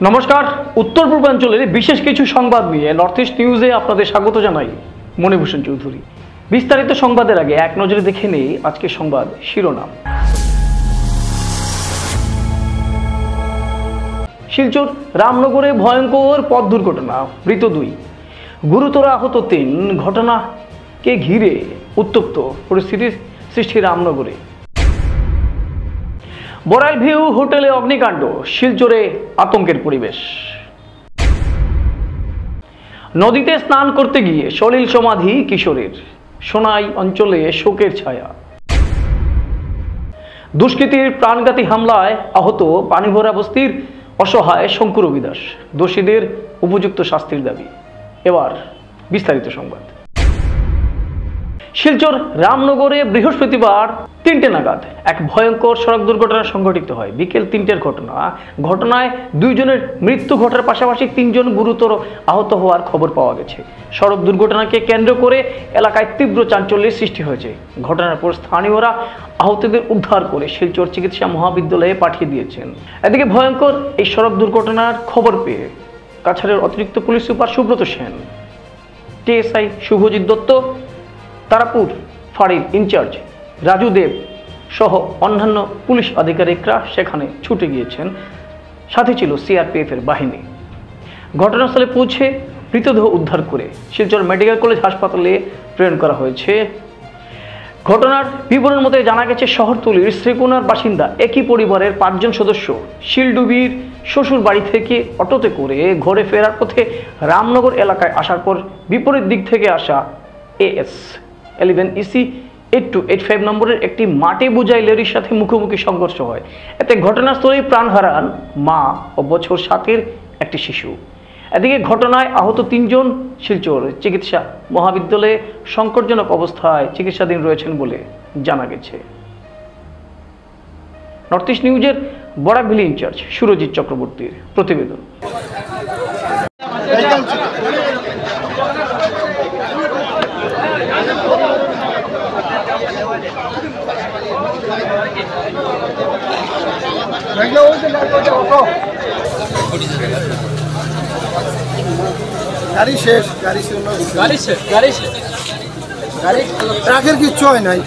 নমস্কার, উত্তর পূর্বাঞ্চলের বিশেষ কিছু সংবাদ নিয়ে নর্থ ইস্ট নিউজে আপনাদের স্বাগত জানাই। মণিভূষণ চৌধুরী। বিস্তারিত সংবাদের আগে এক নজরে দেখে নেই আজকের সংবাদ শিরোনাম। শিলচর রামনগরে ভয়ঙ্কর পথ দুর্ঘটনা, মৃত 2, গুরুতর আহত 3। ঘটনাকে ঘিরে উত্তপ্ত পরিস্থিতির সৃষ্টি রামনগরে। বড়াইল ভিউ হোটেলে অগ্নিকাণ্ড, শিলচরে আতঙ্কের পরিবেশ। নদীতে স্নান করতে গিয়ে সলিল সমাধি কিশোরের, সোনাই অঞ্চলে শোকের ছায়া। দুষ্কৃতীর প্রাণঘাতী হামলায় আহত পানিভরা বস্তির অসহায় শঙ্কুর অভিদাস, দোষীদের উপযুক্ত শাস্তির দাবি। এবার বিস্তারিত সংবাদ। শিলচর রামনগরে বৃহস্পতিবার 3টে নাগাদ এক ভয়ঙ্কর সড়ক দুর্ঘটনা সংঘটিত হয়। বিকেল 3টের ঘটনায় 2 জনের মৃত্যু ঘটার পাশাপাশি 3 জন গুরুতর আহত হওয়ার খবর পাওয়া গেছে। সড়ক দুর্ঘটনাকে কেন্দ্র করে এলাকায় তীব্র চাঞ্চল্যের সৃষ্টি হয়েছে। ঘটনার পর স্থানীয়রা আহতদের উদ্ধার করে শিলচর চিকিৎসা মহাবিদ্যালয়ে পাঠিয়ে দিয়েছেন। এদিকে ভয়ঙ্কর এই সড়ক দুর্ঘটনার খবর পেয়ে কাছাড়ের অতিরিক্ত police super Subrata Sen, TSI Shubhajit Dutta, Tarapur ফাঁড়ির ইনচার্জ রাজু দেব সহ অন্যান্য পুলিশ আধিকারিকরা সেখানে ছুটে গিয়েছেন। সাথে ছিল সিআরপিএফ এর বাহিনী। ঘটনাস্থলে পৌঁছে মৃতদেহ উদ্ধার করে শিলচর মেডিকেল কলেজ হাসপাতালে প্রেরণ করা হয়েছে। ঘটনার বিবরণের মতে জানা গেছে, শহরতলির শ্রীকোনার বাসিন্দা একই পরিবারের 5 জন সদস্য শিলডুবির শ্বশুর বাড়ি থেকে অটোতে করে ঘরে ফেরার পথে রামনগর এলাকায় আসার পর বিপরীত দিক থেকে আসা AS 11 EC 8285 নম্বরের একটি মাটি বোঝাই লরির সাথে মুখোমুখি সংঘর্ষ হয়। এতে ঘটনাস্থলেই প্রাণ হারান মা ও বছর 7-এর একটি শিশু। এদিকে ঘটনায় আহত 3 জন শিলচর চিকিৎসা মহাবিদ্যালয়ে সংকটজনক অবস্থায় চিকিৎসাধীন রয়েছেন বলে জানা গেছে। নর্থ ইস্ট নিউজের বড়াইল ইনচার্জ সুরজিৎ চক্রবর্তীর প্রতিবেদন। ট্রাকের কিচ্ছু হয় নাই।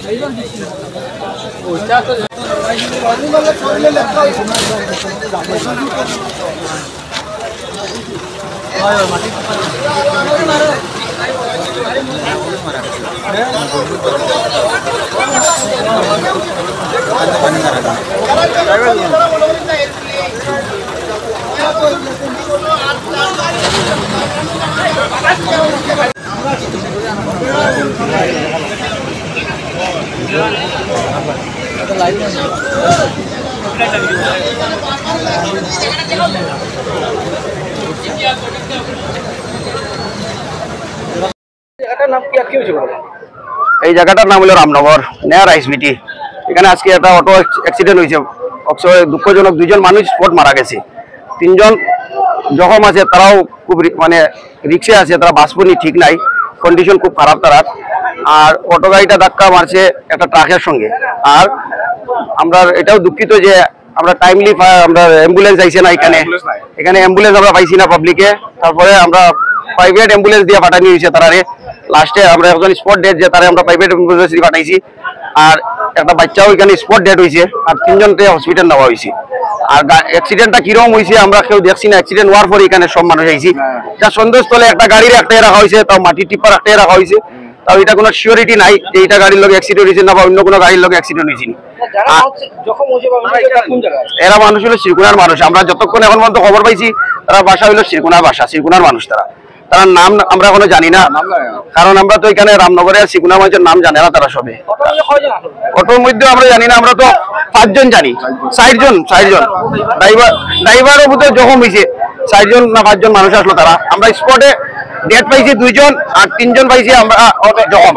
এই জায়গাটার নাম হলো রামনগর নয়া রাইসবিটি। এখানে আজকে একটা অটো অ্যাক্সিডেন্ট হয়েছে। দুঃখজনক 2 জন মানুষ স্পট মারা গেছে। 3 জন জখম আছে, তারাও খুব মানে রিক্সে আছে, তারা বাঁচবনি ঠিক নাই, কন্ডিশন খুব খারাপ তারা। আর অটো গাড়িটা ধাক্কা মারছে একটা ট্রাকের সঙ্গে। আর আমরা এটাও দুঃখিত যে আমরা টাইমলি আমরা অ্যাম্বুলেন্স আইছে না, এখানে অ্যাম্বুলেন্স আমরা পাইছি না পাবলিকে। তারপরে আমরা প্রাইভেট অ্যাম্বুলেন্স দিয়ে পাঠানো হয়েছে তারারে। লাস্টে আমরা একজন স্পট ডেট যে তারা আমরা প্রাইভেট অ্যাম্বুলেন্স দিয়ে পাঠাইছি। আর একটা বাচ্চাও এখানে স্পট ডেট হয়েছে। আর 3 জনকে হসপিটাল নেওয়া হয়েছে। আর অ্যাক্সিডেন্টটা কিরকম হয়েছে আমরা কেউ দেখছি না। অ্যাক্সিডেন্ট হওয়ার পরে এখানে সব মানুষ আইছি। যা সন্দেহস্থলে একটা গাড়ির একটাই রাখা হয়েছে, তাও মাটি টিপার একটাই রাখা হয়েছে। তাও এটা কোনো সিওরিটি নাই যে এটা গাড়ির লোক অ্যাক্সিডেন্ট হয়েছে না বা অন্য কোনো গাড়ির লোক অ্যাক্সিডেন্ট হয়েছে। এরা মানুষ হলো শ্রীকোনার মানুষ। আমরা যতক্ষণ এখন পর্যন্ত খবর পাইছি তারা বাসা হইলো শ্রীকোনার বাসা, শ্রীকোনার মানুষ তারা। তার নাম আমরা এখনো জানি না, কারণ আমরা তো এখানে রামনগরে শ্রীকোনার মানুষের নাম জানে না তারা সবে। অটোর মধ্যে আমরা জানি না, আমরা তো 5 জন জানি, 60 জন ড্রাইভারও বোধহয় জখম হয়েছে। 60 জন না 5 জন মানুষ আসলো তারা। আমরা স্পটে ডেট পাইছি 2 জন আর 3 জন পাইছি আমরা জখম।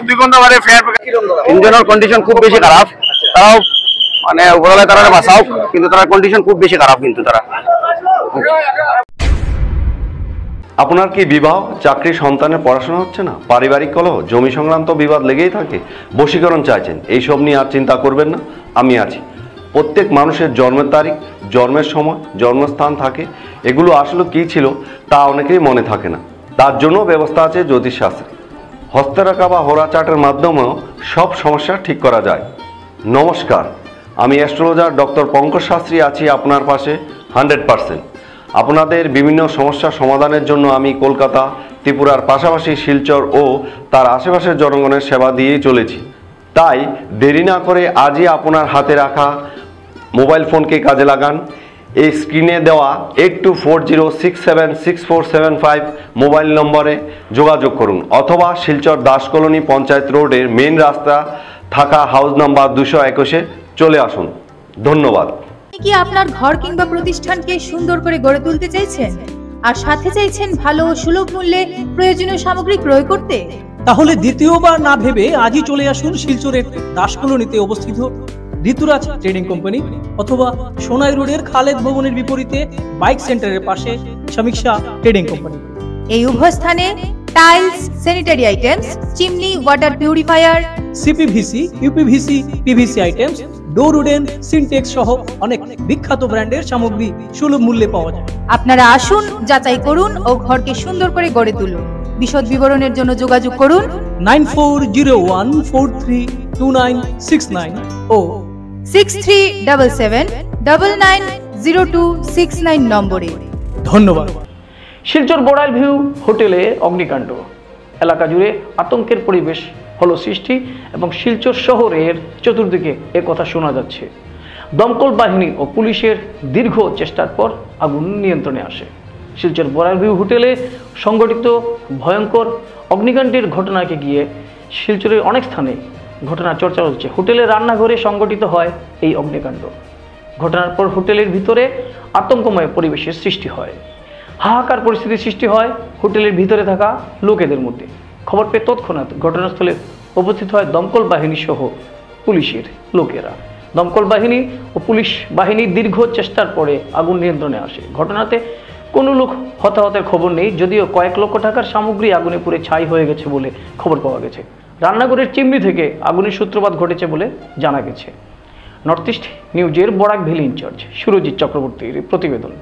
2 ঘন্টা বাদে ফেয়ার 3 জনের কন্ডিশন খুব বেশি খারাপ। তারাও মানে উপরওয়ালা তারা বাঁচাও, কিন্তু তার কন্ডিশন খুব বেশি খারাপ। কিন্তু তারা আপনার কি বিবাহ, চাকরি, সন্তানের পড়াশোনা হচ্ছে না, পারিবারিক কলহ, জমি সংক্রান্ত বিবাদ লেগেই থাকে, বশীকরণ চাইছেন, এইসব নিয়ে আর চিন্তা করবেন না, আমি আছি। প্রত্যেক মানুষের জন্মের তারিখ, জন্মের সময়, জন্মস্থান থাকে। এগুলো আসলে কী ছিল তা অনেকেই মনে থাকে না। তার জন্য ব্যবস্থা আছে জ্যোতিষশাস্ত্রে। হস্তরেখা বা হোরা চার্টের মাধ্যমেও সব সমস্যা ঠিক করা যায়। নমস্কার, আমি অ্যাস্ট্রোলজার ডক্টর পঙ্কজ শাস্ত্রী আছি আপনার পাশে 100%। আপনাদের বিভিন্ন সমস্যা সমাধানের জন্য আমি কলকাতা, ত্রিপুরার পাশাপাশি শিলচর ও তার আশেপাশের জনগণের সেবা দিয়েই চলেছি। তাই দেরি না করে আজই আপনার হাতে রাখা মোবাইল ফোনকে কাজে লাগান। এই স্ক্রিনে দেওয়া 8240676475 মোবাইল নম্বরে যোগাযোগ করুন, অথবা শিলচর দাস কলোনি পঞ্চায়েত রোডের মেইন রাস্তা থাকা হাউস নাম্বার 221-এ চলে আসুন। ধন্যবাদ। আপনি কি আপনার ঘর কিংবা প্রতিষ্ঠানকে সুন্দর করে গড়ে তুলতে চাইছেন আর সাথে চাইছেন ভালো ও সুলভ মূল্যে প্রয়োজনীয় সামগ্রী ক্রয় করতে? তাহলে দ্বিতীয়বার না ভেবে আজই চলে আসুন শিলচরের দাস কলোনিতে অবস্থিত ঋতুরাজ ট্রেডিং কোম্পানি, অথবা সোনাই রোডের খালেদ ভবনের বিপরীতে বাইক সেন্টারের পাশে সমীক্ষা ট্রেডিং কোম্পানি। এই উভয় স্থানে tiles, sanitary items, chimney, water purifier, CPVC, uPVC, PVC items, ডোর উডেন, সিনটেক্স সহ অনেক বিখ্যাত ব্র্যান্ডের সামগ্রী সুলভ মূল্যে পাওয়া যায়। আপনারা আসুন, যাচাই করুন ও ঘরকে সুন্দর করে গড়ে তুলুন। বিশদ বিবরণের জন্য যোগাযোগ করুন 9401432969 ও 6377990269 নম্বরে। ধন্যবাদ। শিলচর বড়াইল ভিউ হোটেলে অগ্নিকাণ্ড, এলাকা জুড়ে আতঙ্কের পরিবেশ হলো সৃষ্টি এবং শিলচর শহরের চতুর্দিকে একথা শোনা যাচ্ছে। দমকল বাহিনী ও পুলিশের দীর্ঘ চেষ্টার পর আগুন নিয়ন্ত্রণে আসে। শিলচর বড়াইল ভিউ হোটেলে সংঘটিত ভয়ঙ্কর অগ্নিকাণ্ডের ঘটনাকে ঘিরে শিলচরের অনেক স্থানে ঘটনার চর্চা হচ্ছে। হোটেলের রান্নাঘরে সংঘটিত হয় এই অগ্নিকাণ্ড। ঘটনার পর হোটেলের ভিতরে আতঙ্কময় পরিবেশের সৃষ্টি হয়। হাহাকার পরিস্থিতির সৃষ্টি হয় হোটেলের ভিতরে থাকা লোকেদের মধ্যে। খবর পেয়ে তৎক্ষণাৎ ঘটনাস্থলে উপস্থিত হয় দমকল বাহিনী সহ পুলিশের লোকেরা। দমকল বাহিনী ও পুলিশ বাহিনীর দীর্ঘ চেষ্টার পরে আগুন নিয়ন্ত্রণে আসে। ঘটনাতে কোনো লোক হতাহতের খবর নেই, যদিও কয়েক লক্ষ টাকার সামগ্রী আগুনে পুড়ে ছাই হয়ে গেছে বলে খবর পাওয়া গেছে। রান্নাঘরের চিমনি থেকে আগুনের সূত্রপাত ঘটেছে বলে জানা গেছে। নর্থ ইস্ট নিউজের বরাক ভ্যালি ইনচার্জ সুরজিৎ চক্রবর্তীর প্রতিবেদন।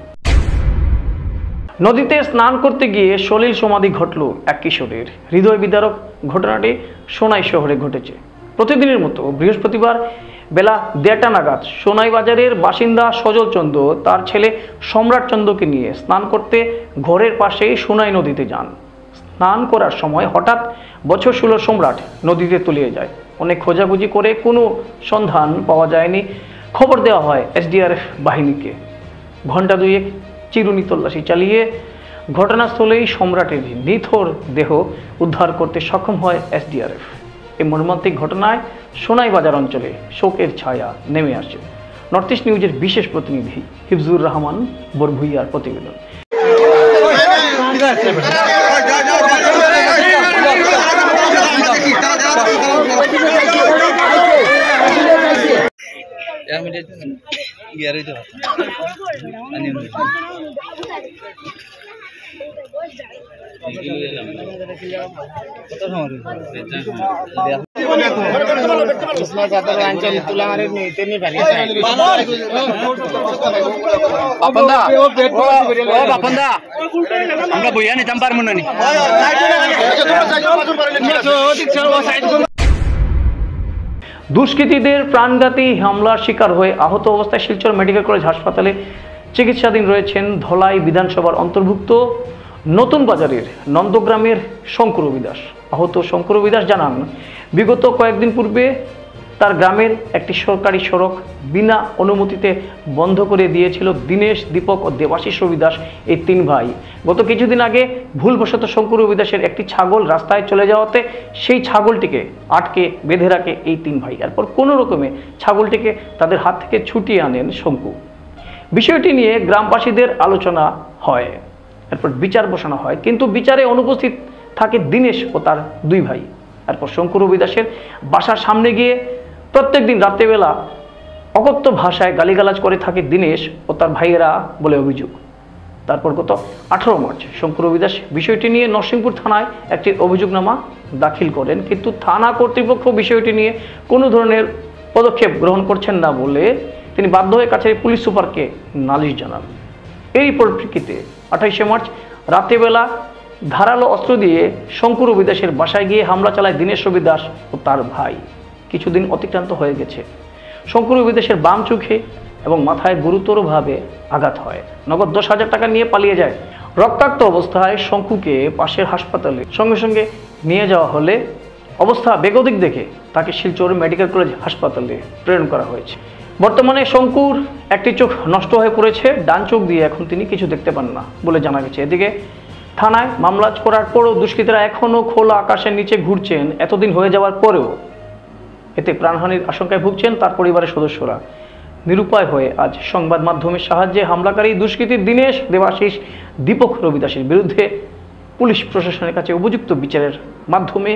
নদীতে স্নান করতে গিয়ে সলিল সমাধি ঘটল এক কিশোরের। হৃদয় বিদারক ঘটনাটি সোনাই শহরে ঘটেছে। প্রতিদিনের মতো বৃহস্পতিবার বেলা 1:30 নাগাদ সোনাই বাজারের বাসিন্দা সজল চন্দ্র তার ছেলে সম্রাট চন্দ্রকে নিয়ে স্নান করতে ঘরের পাশেই সোনাই নদীতে যান। স্নান করার সময় হঠাৎ বছর 16 সম্রাট নদীতে তলিয়ে যায়। অনেক খোঁজাখুঁজি করে কোনো সন্ধান পাওয়া যায়নি। খবর দেওয়া হয় এসডিআরএফ বাহিনীকে। ঘণ্টা দুয়েক চিরুনি তল্লাশি চালিয়ে ঘটনাস্থলেই সম্রাটের নিথর দেহ উদ্ধার করতে সক্ষম হয় এসডিআরএফ। এই মর্মান্তিক ঘটনায় সোনাই বাজার অঞ্চলে শোকের ছায়া নেমে আসে। নর্থ ইস্ট নিউজের বিশেষ প্রতিনিধি হিফজুর রহমান বরভুইয়ার প্রতিবেদন। আমরা বইয়া নিতাম পারবো না। দুষ্কৃতীদের প্রাণঘাতী হামলার শিকার হয়ে আহত অবস্থায় শিলচর মেডিকেল কলেজ হাসপাতালে চিকিৎসাধীন রয়েছেন ধলাই বিধানসভার অন্তর্ভুক্ত নতুন বাজারের নন্দগ্রামের শঙ্কর বিদাস। আহত শঙ্কর বিদাস জানান, বিগত কয়েকদিন পূর্বে তার গ্রামের একটি সরকারি সড়ক বিনা অনুমতিতে বন্ধ করে দিয়েছিল দীনেশ, দীপক ও দেবাশিস রবিদাস, এই 3 ভাই। গত কিছুদিন আগে ভুলবশত শঙ্কর রবিদাসের একটি ছাগল রাস্তায় চলে যাওয়াতে সেই ছাগলটিকে আটকে বেঁধে রাখে এই 3 ভাই। এরপর কোনো রকমে ছাগলটিকে তাদের হাত থেকে ছুটিয়ে আনেন শঙ্কু। বিষয়টি নিয়ে গ্রামবাসীদের আলোচনা হয়, এরপর বিচার বসানো হয়, কিন্তু বিচারে অনুপস্থিত থাকে দীনেশ ও তার 2 ভাই। এরপর শঙ্কর রবিদাসের বাসার সামনে গিয়ে প্রত্যেক দিন রাত্রেবেলা অকথ্য ভাষায় গালিগালাজ করে থাকে দীনেশ ও তার ভাইয়েরা বলে অভিযোগ। তারপর গত 18 মার্চ শঙ্কর রবিদাস বিষয়টি নিয়ে নরসিংপুর থানায় একটি অভিযোগনামা দাখিল করেন, কিন্তু থানা কর্তৃপক্ষ বিষয়টি নিয়ে কোনো ধরনের পদক্ষেপ গ্রহণ করছেন না বলে তিনি বাধ্য হয়ে কাছে পুলিশ সুপারকে নালিশ জানান। এরই পরিপ্রেক্ষিতে 28শে মার্চ রাতেবেলা ধারালো অস্ত্র দিয়ে শঙ্কু রবি দাসের বাসায় গিয়ে হামলা চালায় দীনেশ রবি দাস ও তার ভাই। কিছুদিন অতিক্রান্ত হয়ে গেছে। শঙ্কু রবি দাসের বাম চোখে এবং মাথায় গুরুতরভাবে আঘাত হয়। নগদ 10,000 টাকা নিয়ে পালিয়ে যায়। রক্তাক্ত অবস্থায় শঙ্কুকে পাশের হাসপাতালে সঙ্গে সঙ্গে নিয়ে যাওয়া হলে অবস্থা বেগতিক দেখে তাকে শিলচর মেডিকেল কলেজ হাসপাতালে প্রেরণ করা হয়েছে। বর্তমানে শঙ্কুর একটি চোখ নষ্ট হয়ে পড়েছে, ডান চোখ দিয়ে এখন তিনি কিছু দেখতে পান না বলে জানা গেছে। এদিকে থানায় মামলা করার পরও দুষ্কৃতীরা এখনও খোলা আকাশের নিচে ঘুরছেন। এতদিন হয়ে যাওয়ার পরেও এতে প্রাণহানির আশঙ্কায় ভুগছেন তার পরিবারের সদস্যরা। নিরুপায় হয়ে আজ সংবাদ মাধ্যমের সাহায্যে হামলাকারী দুষ্কৃতী দীনেশ, দেবাশিস, দীপক রবি দাসের বিরুদ্ধে পুলিশ প্রশাসনের কাছে উপযুক্ত বিচারের মাধ্যমে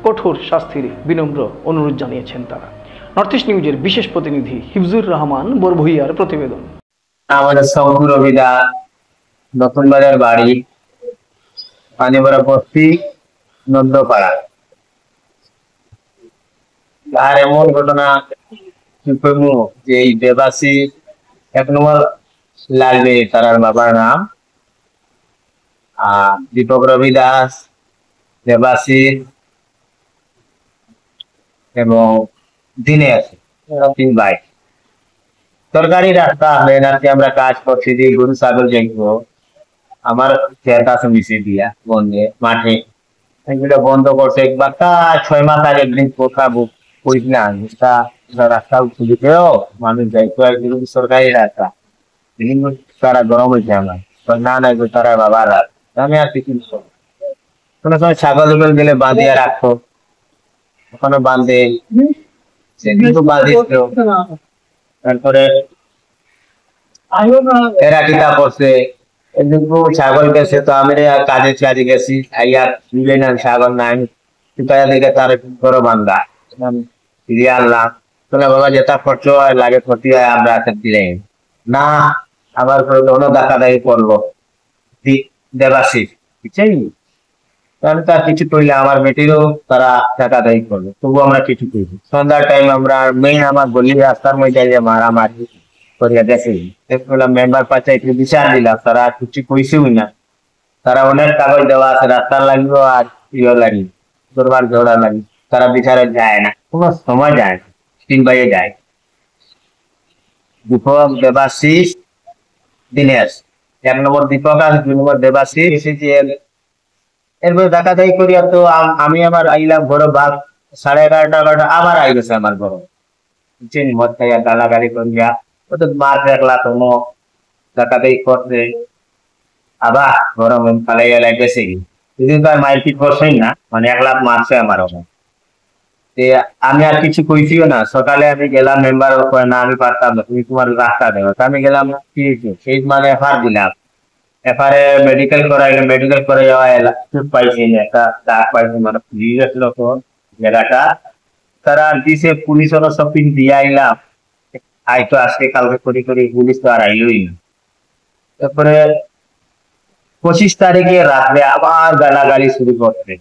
কঠোর শাস্তির বিনম্র অনুরোধ জানিয়েছেন তারা। নর্থ ইস্ট নিউজের বিশেষ প্রতিনিধি হিফজুর রহমান বরভুইয়ার প্রতিবেদন। আমাদের শঙ্কু রবি দাস, নতুন বাজার বাড়ি, পানিবরা বস্তি, নন্দপাড়া। আর এমন ঘটনা যে এই দেবাসী 1 নম্বর লাগবে তার বাবার নাম, আর দীপক রবি দাস, দেবাসী এবং দীনেশ, 3 ভাই। সরকারি রাস্তা মেহনতি আমরা কাজ করছি যে গরু ছাগল দেখবো, আমার খেত আছে মিশে দিয়া বন্ধে মাঠে, এগুলো বন্ধ করছে। একবার 6 মাস আগে একদিন কোথা কইছিলাম রাস্তা খুলিতেও মানুষ যাইতো, একদিন সরকারি রাস্তা তারা গরম হয়েছে আমার না না তারা বাবার রাস্তা। আমি আর কিছু কোনো সময় ছাগল গেলে বাঁধিয়া রাখতো, ওখানে বাঁধে সেদিনও বাঁধিত। তারপরে এরা কিতা করছে, একদিন ছাগল গেছে তো আমি কাজে গেছি, আইয়া মিলে না ছাগল নাই দিকে তার গরো বান্ধা ফিরিয়ে আনলাম। তোলা বাবা যেটা খরচ হয় লাগে ক্ষতি হয় আমরা দিলে না, আবার অন্য ডাকাদাই করলো দেবাশিস, বুঝছেন? তাহলে তার কিছু করলে আমার বেটিরও তারা ডাকাদাই করলো, তবু আমরা কিছু করি। সন্ধ্যার টাইম আমরা মেইন আমার গলি রাস্তার মধ্যে মারামারি করিয়া দেখি, মেম্বার পাচ্ছে একটু বিচার দিলাম, তারা কিছু কইছেও না। তারা অনেক কাগজ দেওয়া আছে, রাস্তার লাগলো আর ইয়ে লাগি দরবার ঝগড়া লাগি, তারা বিচারে যায় না, কোনো সময় যায় না, 3 ভাইয়ে যায়। দীপক, দেবাশিস, দীনেশ, 1 নম্বর দীপক আর 2 নম্বর দেবাশিস। এরপরে ডাকাতাই করিয়া তো আমি আমার আইলাম ঘরে, বাঘ 11:30 আবার আই গেছে আমার ঘর, বুঝছেন? মদ খাইয়া গালাগালি করিয়া তো মার দেখলা কোনো ডাকাতাই করছে, আবার গরম ফালাইয়া লাগেছে। সেদিন তো আর মারপিট করছেই না, মানে 1 লাখ মারছে আমার ওখানে। আমি আর কিছু কইছিও না। সকালে আমি গেলাম, মেম্বার না আমি পারতাম না, তুমি তোমার রাস্তা দেবো। আমি গেলাম, কি সেই মানে এফআর দিলাম, এফআরে মেডিকেল করাইলো, মেডিকেল করে যাওয়া পাইছি একটা ডাক পাইছি, মানে পুলিশ আসলো তো জায়গাটা তারা দিছে, পুলিশ ওরা শপিং দিয়ে আইলাম। আইতো আজকে কালকে করি করি, পুলিশ তো আর আইলই না। তারপরে 25 তারিখে রাত্রে আবার গালাগালি শুরু করছে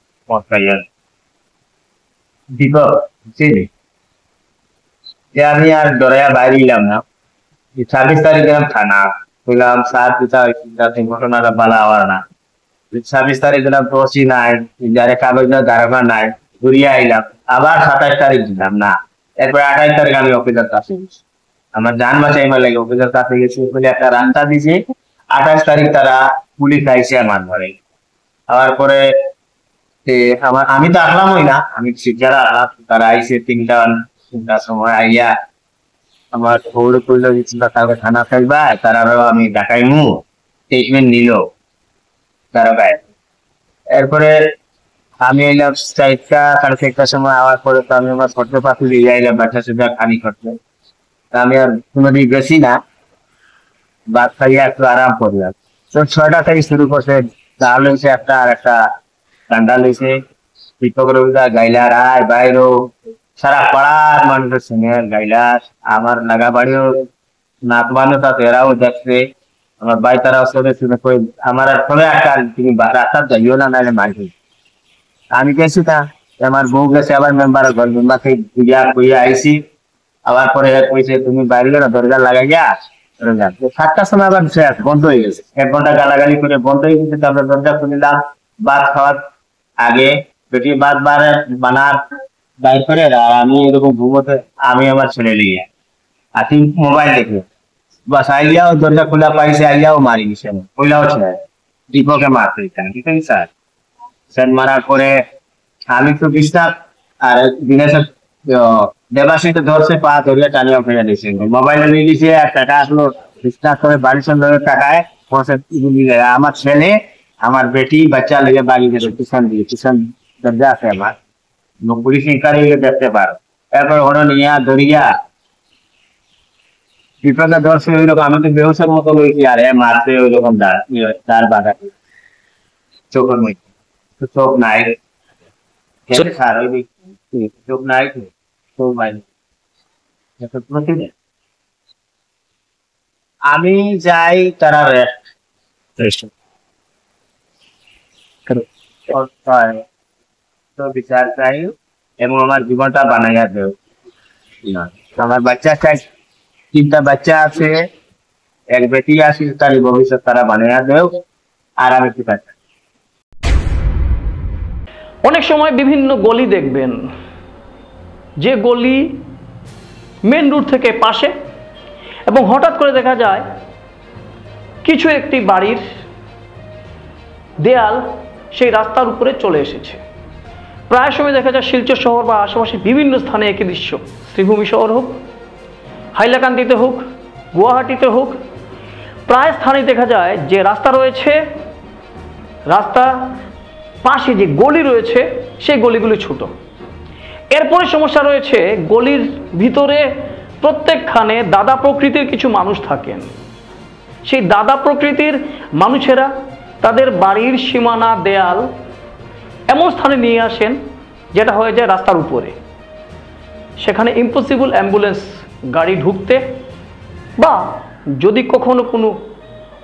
দীপক, যে আমি আর ডরাইয়া বাইরে এলাম না। 26 তারিখ গেলাম থানা, বললাম স্যার পিতা ঘটনাটা বলা হওয়ার না। 26 তারিখ গেলাম, দোষী নাই, যারে কাগজ না দারোগা নাই, ঘুরিয়ে আইলাম। আবার 27 তারিখ দিলাম না। এরপরে 28 তারিখ আমি অফিসার কাছে গেছি, আমার জান বাঁচাইবার লাগে অফিসার কাছে গেছি, বলে একটা রাস্তা দিয়েছে। 28 তারিখ তারা পুলিশ আইসে আমার ঘরে। আবার পরে আমি তো আসলামই না, আমি যারা তারা আইসে 3টার সময় আইয়া আমার খবরে করলো কালকে থানা থাকবা, তারাও আমি ডাকাইমু, স্টেটমেন্ট নিল তারা গায়ে। এরপরে আমি এলাম 4টা 4:30টার সময়। আওয়ার পরে তো আমি আমার ছোট পাখি দিয়ে আইলাম বাচ্চা সুবিধা খানি করতে। আমি আর কোনোদিন গেছি না, বাদ খাইয়া একটু আরাম করলাম। তো 6টা থেকে শুরু করছে, ডাল হয়েছে একটা, আর একটা ঠান্ডা লইছে। দীপক রবি দাস, গাইলার আয় বাইরও, সারা পাড়ার মানুষের সঙ্গে গাইলাস, আমার নাগা বাড়িও নাত মানুষ আছে, এরাও দেখছে। আমার ভাই তারাও সবে শুনে কই আমার সবে একটা, তুমি রাস্তা যাইও না, নাহলে মারবে। আমি গেছি না, আমার বউ গেছে, আবার মেম্বার ঘর মেম্বারকে বুঝিয়া কইয়া আইসি। আবার পরে কইছে তুমি বাইরে না দরজা লাগাই যা 7টার সময় আবার বন্ধ হয়ে গেছে, 1 ঘন্টা গালাগালি করে বন্ধ হয়ে গেছে। তারপরে দরজা খুললাম, ভাত খাওয়ার আগে বেটি ভাত বানার বাইর করে, আর আমি এরকম ঘুমোতে, আমি আমার ছেলে নিয়ে আছি মোবাইল দেখে, বাস আইয়াও দরজা খোলা পাইছে, আইয়াও মারি গেছে, কইলাও ছেলে দীপকে মারতে দিতেন, ঠিক আছে স্যার। স্যার মারার পরে আমি তো বিশ্বাস, আর দিনেশের দেবাশীতে ধরছে, পা ধরিয়া টানিয়া ফেলে দিয়েছে, মোবাইলে নিয়ে গেছে, আর টাকা আসলো বিশ্বাস করে বাড়ির সঙ্গে টাকায় আমার ছেলে আমার বেটি বাচ্চা লেগে বাড়ি গেছে কিষান দিয়ে, কিষান দরজা আছে আমার পুলিশ ইনকারি দেখতে পারো। তারপর ওরা নিয়ে ধরিয়া বিপদে ধরছে, ওই রকম আমি তো বেহসের মতো লইছি, আর মারছে ওই রকম দাঁড় বাঁধা চোখের মধ্যে, চোখ নাই স্যার, ওই চোখ নাই, চোখ বাইরে। আমি যাই তারা বিচার চাই এবং আমার জীবনটা বানাইয়া দেও। আমার বাচ্চা চাই, 3টা বাচ্চা আছে, এক বেটি আছে, তার ভবিষ্যৎ তারা বানাইয়া দেও, আর আমি কি পাচ্ছি। অনেক সময় বিভিন্ন গলি দেখবেন, যে গলি মেন রোড থেকে পাশে, এবং হঠাৎ করে দেখা যায় কিছু একটি বাড়ির দেয়াল সেই রাস্তার উপরে চলে এসেছে। প্রায় সময় দেখা যায় শিলচর শহর বা আশেপাশে বিভিন্ন স্থানে একই দৃশ্য, শ্রীভূমি শহর হোক, হাইলাকান্দিতে হোক, গুয়াহাটিতে হোক, প্রায় স্থানে দেখা যায় যে রাস্তা রয়েছে, রাস্তা পাশে যে গলি রয়েছে সেই গলিগুলি ছোট। এরপরে সমস্যা রয়েছে, গলির ভিতরে প্রত্যেকখানে দাদা প্রকৃতির কিছু মানুষ থাকেন। সেই দাদা প্রকৃতির মানুষেরা তাদের বাড়ির সীমানা দেয়াল এমন স্থানে নিয়ে আসেন যেটা হয়ে যায় রাস্তার উপরে। সেখানে ইম্পসিবল অ্যাম্বুলেন্স গাড়ি ঢুকতে, বা যদি কখনো কোনো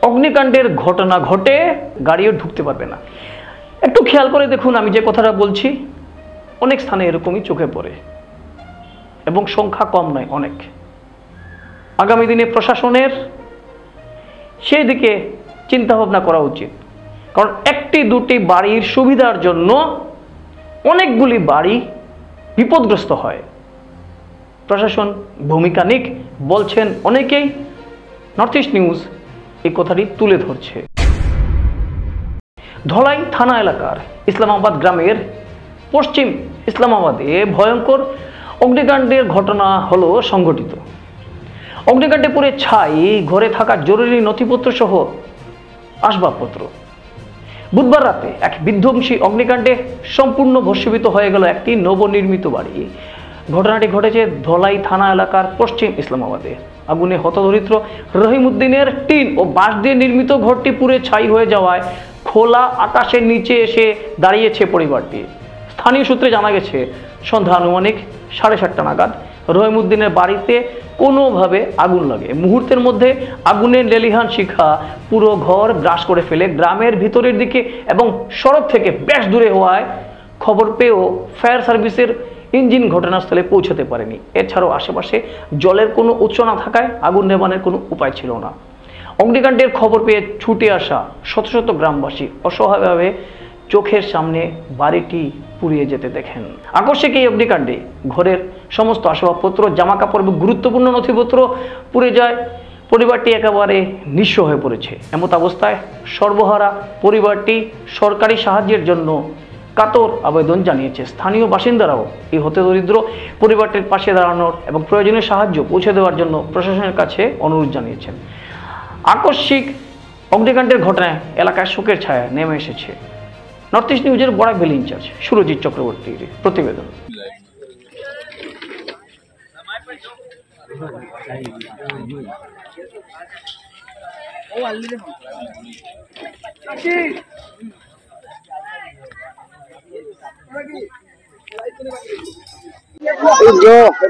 অগ্নিকাণ্ডের ঘটনা ঘটে গাড়িও ঢুকতে পারবে না। একটু খেয়াল করে দেখুন, আমি যে কথাটা বলছি অনেক স্থানে এরকমই চোখে পড়ে, এবং সংখ্যা কম নয়, অনেক। আগামী দিনে প্রশাসনের সেই দিকে চিন্তা ভাবনা করা উচিত, কারণ 1-2টি বাড়ির সুবিধার জন্য অনেকগুলি বাড়ি বিপদগ্রস্ত হয়। প্রশাসন ভূমিকা নিক বলছেন অনেকেই। নর্থ ইস্ট নিউজ এই কথাটি তুলে ধরছে। ধলাই থানা এলাকার ইসলামাবাদ গ্রামের পশ্চিম ইসলামাবাদে ভয়ঙ্কর অগ্নিকাণ্ডের ঘটনা হলো সংঘটিত। অগ্নিকাণ্ডে পুড়ে ছাই ঘরে থাকা জরুরি নথিপত্র সহ আসবাবপত্র। বুধবার রাতে এক বিধ্বংসী অগ্নিকাণ্ডে সম্পূর্ণ ভস্মীভূত হয়ে গেল একটি নবনির্মিত বাড়ি। ঘটনাটি ঘটেছে ধলাই থানা এলাকার পশ্চিম ইসলামাবাদে। আগুনে হতদরিদ্র রহিমউদ্দিনের টিন ও বাঁশ দিয়ে নির্মিত ঘরটি পুড়ে ছাই হয়ে যাওয়ায় খোলা আকাশের নিচে এসে দাঁড়িয়েছে পরিবারটি। স্থানীয় সূত্রে জানা গেছে, সন্ধ্যা আনুমানিক 7:30 নাগাদ রহিমউদ্দিনের বাড়িতে কোনোভাবে আগুন লাগে। মুহূর্তের মধ্যে আগুনের লেলিহান শিখা পুরো ঘর গ্রাস করে ফেলে। গ্রামের ভিতরের দিকে এবং সড়ক থেকে বেশ দূরে হওয়ায় খবর পেয়েও ফায়ার সার্ভিসের ইঞ্জিন ঘটনাস্থলে পৌঁছাতে পারেনি। এছাড়াও আশেপাশে জলের কোনো উৎস না থাকায় আগুন নেভানোর কোনো উপায় ছিল না। অগ্নিকাণ্ডের খবর পেয়ে ছুটে আসা শত শত গ্রামবাসী অসহায়ভাবে চোখের সামনে বাড়িটি পুড়িয়ে যেতে দেখেন। আকস্মিক এই অগ্নিকাণ্ডে ঘরের সমস্ত আসবাবপত্র, জামা কাপড় এবং গুরুত্বপূর্ণ নথিপত্র পুড়ে যায়। পরিবারটি একেবারে নিঃস্ব হয়ে পড়েছে। এমত অবস্থায় সর্বহারা পরিবারটি সরকারি সাহায্যের জন্য কাতর আবেদন জানিয়েছে। স্থানীয় বাসিন্দারাও এই হতদরিদ্র পরিবারটির পাশে দাঁড়ানোর এবং প্রয়োজনীয় সাহায্য পৌঁছে দেওয়ার জন্য প্রশাসনের কাছে অনুরোধ জানিয়েছেন। আকস্মিক অগ্নিকাণ্ডের ঘটনায় এলাকায় শোকের ছায়া নেমে এসেছে। নর্থ ইস্ট নিউজের বরাক ভ্যালি ইনচার্জ সুরজিৎ চক্রবর্তীর প্রতিবেদন।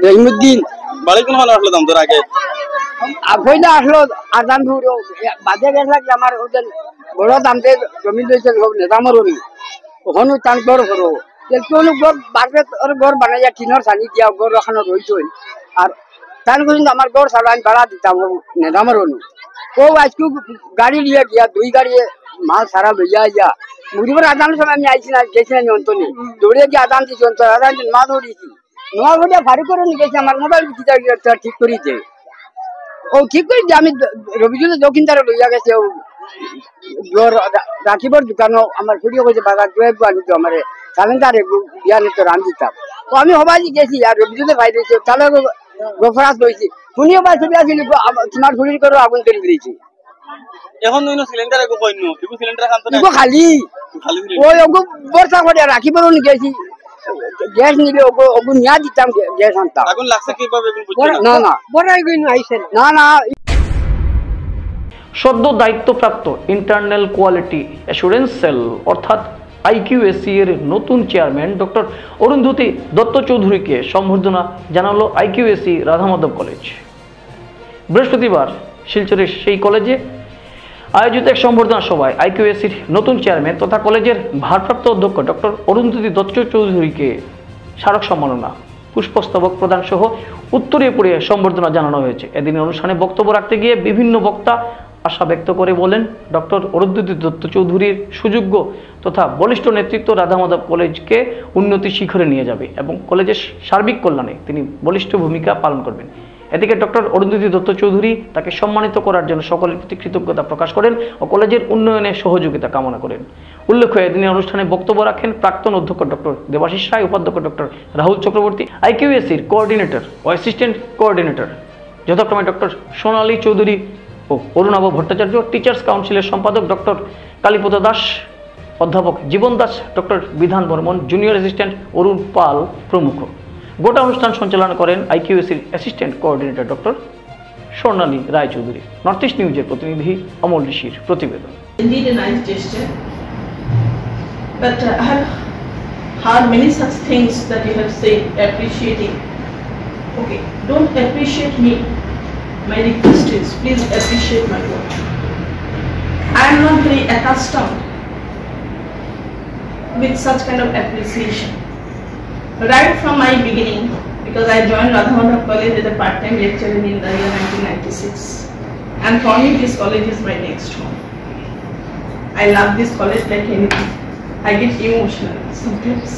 রহিমউদ্দিন বাড়ি কোন ভালো আসলো দাম তোর আগে পয়লা আসলো আদান বাদে গেছে আমার ওদের বড় দামতে জমি দিয়েছে নেতামর ওখানে টান ঘর করো কোনো ঘর বাড়বে ঘর বানাইয়া টিনের ছানি দিয়া ঘর ওখানে রইছে। আর তাই কিন্তু আমার গড় ছাড়া আমি ভাড়া দিতাম নেদামের অনু ও আজকে গাড়ি লিয়ে গিয়া 2 গাড়ি মাল সারা লইয়া আইয়া মুড়িবার আদানের সময় আমি আইছি না গেছি না অন্তনে দৌড়ে গিয়ে আদান দিচ্ছি অন্তর আদান মা দৌড়িয়েছি নোয়া ঘটিয়া ভারী করে নিয়ে গেছি আমার মোবাইল ঠিক করিতে ও ঠিক করে আমি রবিজুলের দক্ষিণদারে লইয়া গেছে ও রাখিবর দোকানও আমার ভিডিও করেছে বাজার 2 আনিত আমার সালেন্দারে বিয়া নিত রান দিতাম ও আমি হবাই গেছি আর রবিজুলে ভাই দিয়েছে তাহলে গোফরাস লইছি শুনিও ভাই ছবি আসিল তোমার ঘুরির করে আগুন তৈরি দিয়েছি এখন সিলিন্ডার এগো কইন ইগো সিলিন্ডার খান তো না ইগো খালি ওই ওগো বর্ষা করে রাখিবর নি গেছি গ্যাস নিলে ওগো নিয়া দিতাম গ্যাস আনতাম আগুন লাগছে কিভাবে এগুলো বুঝছেন না না বড়াই গইন আইছেন না না সদ্য দায়িত্বপ্রাপ্ত ইন্টারনাল কোয়ালিটি অ্যাসুরেন্স সেল অর্থাৎ IQAC এর নতুন চেয়ারম্যান ডক্টর অরুন্ধতী দত্ত চৌধুরীকে সম্বর্ধনা জানালো IQAC রাধামাধব কলেজ। বৃহস্পতিবার শিলচরের সেই কলেজে আয়োজিত এক সম্বর্ধনা সভায় IQACর নতুন চেয়ারম্যান তথা কলেজের ভারপ্রাপ্ত অধ্যক্ষ ডক্টর অরুন্ধতী দত্ত চৌধুরীকে স্মারক সম্মাননা পুষ্পস্তবক প্রদান সহ উত্তরীয় পড়িয়ে সম্বর্ধনা জানানো হয়েছে। এদিন অনুষ্ঠানে বক্তব্য রাখতে গিয়ে বিভিন্ন বক্তা আশা ব্যক্ত করে বলেন ডক্টর অরুন্ধতী দত্ত চৌধুরীর সুযোগ্য তথা বলিষ্ঠ নেতৃত্ব রাধামাধব কলেজকে উন্নতি শিখরে নিয়ে যাবে এবং কলেজের সার্বিক কল্যাণে তিনি বলিষ্ঠ ভূমিকা পালন করবেন। এদিকে ডক্টর অরুন্ধতী দত্ত চৌধুরী তাকে সম্মানিত করার জন্য সকলের প্রতি কৃতজ্ঞতা প্রকাশ করেন ও কলেজের উন্নয়নে সহযোগিতা কামনা করেন। উল্লেখ্য এদিনের অনুষ্ঠানে বক্তব্য রাখেন প্রাক্তন অধ্যক্ষ ডক্টর দেবাশিস রায়, উপাধ্যক্ষ ডক্টর রাহুল চক্রবর্তী, IQACর কোঅর্ডিনেটর ও অ্যাসিস্ট্যান্ট কোঅর্ডিনেটর যথাক্রমে ডক্টর সোনালী চৌধুরী ও অরুণাভ ভট্টাচার্য, টিচার্স কাউন্সিলের সম্পাদক ডক্টর কালীপদ দাস, অধ্যাপক জীবন দাস, ডক্টর বিধান বর্মন, জুনিয়র অ্যাসিস্ট্যান্ট অরুণ পাল প্রমুখ। গোটা অনুষ্ঠান সঞ্চালনা করেন IQACর অ্যাসিস্ট্যান্ট কোঅর্ডিনেটর ডক্টর স্বর্ণালী রায়চৌধুরী। নর্থ ইস্ট নিউজের প্রতিনিধি অমল ঋষির প্রতিবেদন। Indeed a nice gesture, but I have heard many such things that you have said appreciating. Okay, don't appreciate me. My request is please appreciate my work. I am not very accustomed with such kind of appreciation. Right from my beginning, because I joined Radhamadhab College as a part-time lecturer in the year 1996, and for me this college is my next home. I love this college like anything. I get emotional sometimes,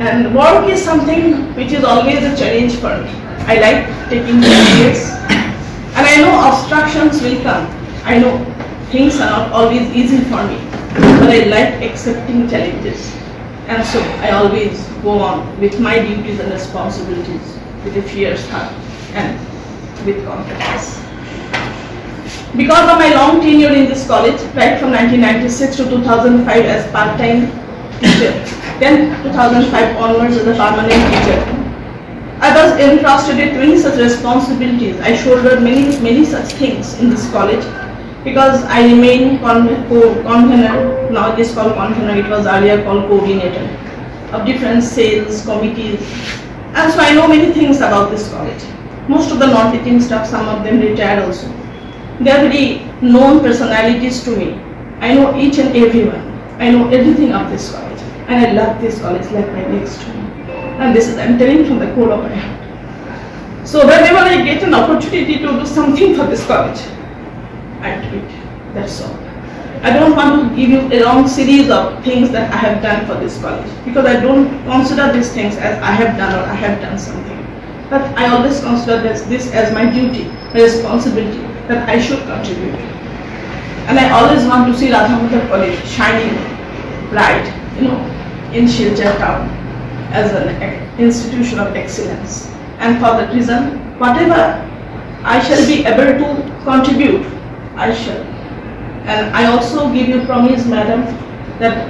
and work is something which is always a challenge for me. I like taking challenges, and I know obstructions will come. I know things are not always easy for me, but I like accepting challenges, and so I always go on with my duties and responsibilities with a fierce heart and with confidence. Because of my long tenure in this college, right from 1996 to 2005 as part-time teacher, then 2005 onwards as a permanent teacher, I was entrusted with many such responsibilities. I shouldered many such things in this college because I remain convener, now it is called convener, it was earlier called coordinator of different sales committees, and so I know many things about this college. Most of the non-teaching staff, some of them retired also. They are very known personalities to me. I know each and everyone. I know everything of this college, and I love this college like my next home. And this is, I'm telling from the core of my heart. So whenever I get an opportunity to do something for this college, I do it. That's all. I don't want to give you a long series of things that I have done for this college, because I don't consider these things as I have done or I have done something. But I always consider this as my duty, my responsibility, that I should contribute. And I always want to see Radhamadhab College shining bright, in Silchar town as an institution of excellence. And for that reason, whatever I shall be able to contribute, I shall. And I also give you promise, madam, that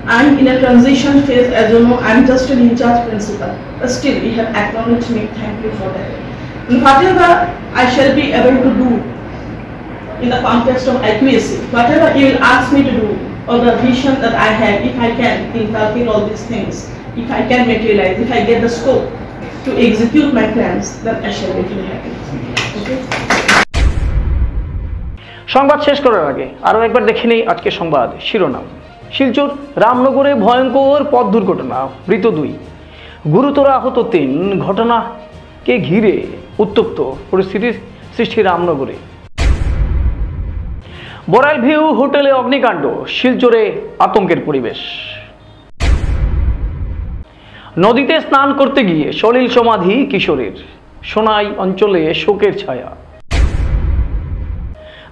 I'm in a transition phase. As you know, I'm just an in-charge principal, but still you have acknowledged me. Thank you for that. And whatever I shall be able to do in the context of IQAC, whatever you will ask me to do, or the vision that I have, if I can inculcate all these things, if I can materialize, if I get the scope to execute my plans, then I shall be really happy. Okay? সংবাদ শেষ করার আগে আরও একবার দেখে নেই আজকে সংবাদ শিরোনাম। শিলচর রামনগরে ভয়ঙ্কর পথ দুর্ঘটনা, মৃত 2, গুরুতর আহত 3। ঘটনা কে ঘিরে উত্তপ্ত পরিস্থিতির সৃষ্টি রামনগরে। বড়াইল ভিউ হোটেলে অগ্নিকাণ্ড, শিলচরে আতঙ্কের পরিবেশ। নদীতে স্নান করতে গিয়ে সলিল সমাধি কিশোরের, সোনাই অঞ্চলে শোকের ছায়া।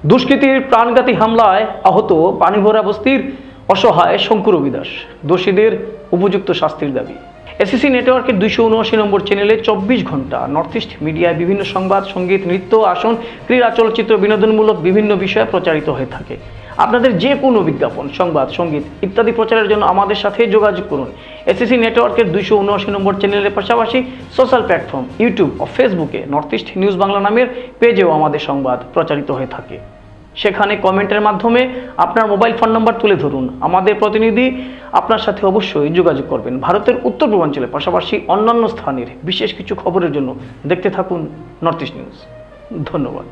দুষ্কৃতীর প্রাণঘাতী হামলায় আহত পানিভরা বস্তির অসহায় শঙ্কর অবিদাস, দোষীদের উপযুক্ত শাস্তির দাবি। এসিসি নেটওয়ার্কের 279 নম্বর চ্যানেলে 24 ঘন্টা নর্থ ইস্ট মিডিয়ায় বিভিন্ন সংবাদ, সঙ্গীত, নৃত্য, আসন, ক্রীড়া, চলচ্চিত্র, বিনোদনমূলক বিভিন্ন বিষয় প্রচারিত হয়ে থাকে। আপনাদের যে কোনো বিজ্ঞাপন, সংবাদ, সঙ্গীত ইত্যাদি প্রচারের জন্য আমাদের সাথে যোগাযোগ করুন। এসিসি নেটওয়ার্কের 279 নম্বর চ্যানেলের পাশাপাশি সোশ্যাল প্ল্যাটফর্ম ইউটিউব ও ফেসবুকে নর্থ ইস্ট নিউজ বাংলা নামের পেজেও আমাদের সংবাদ প্রচারিত হয়ে থাকে। সেখানে কমেন্টের মাধ্যমে আপনার মোবাইল ফোন নাম্বার তুলে ধরুন। আমাদের প্রতিনিধি আপনার সাথে অবশ্যই যোগাযোগ করবেন। ভারতের উত্তর পূর্বাঞ্চলের পাশাপাশি অন্যান্য স্থানের বিশেষ কিছু খবরের জন্য দেখতে থাকুন নর্থ ইস্ট নিউজ। ধন্যবাদ।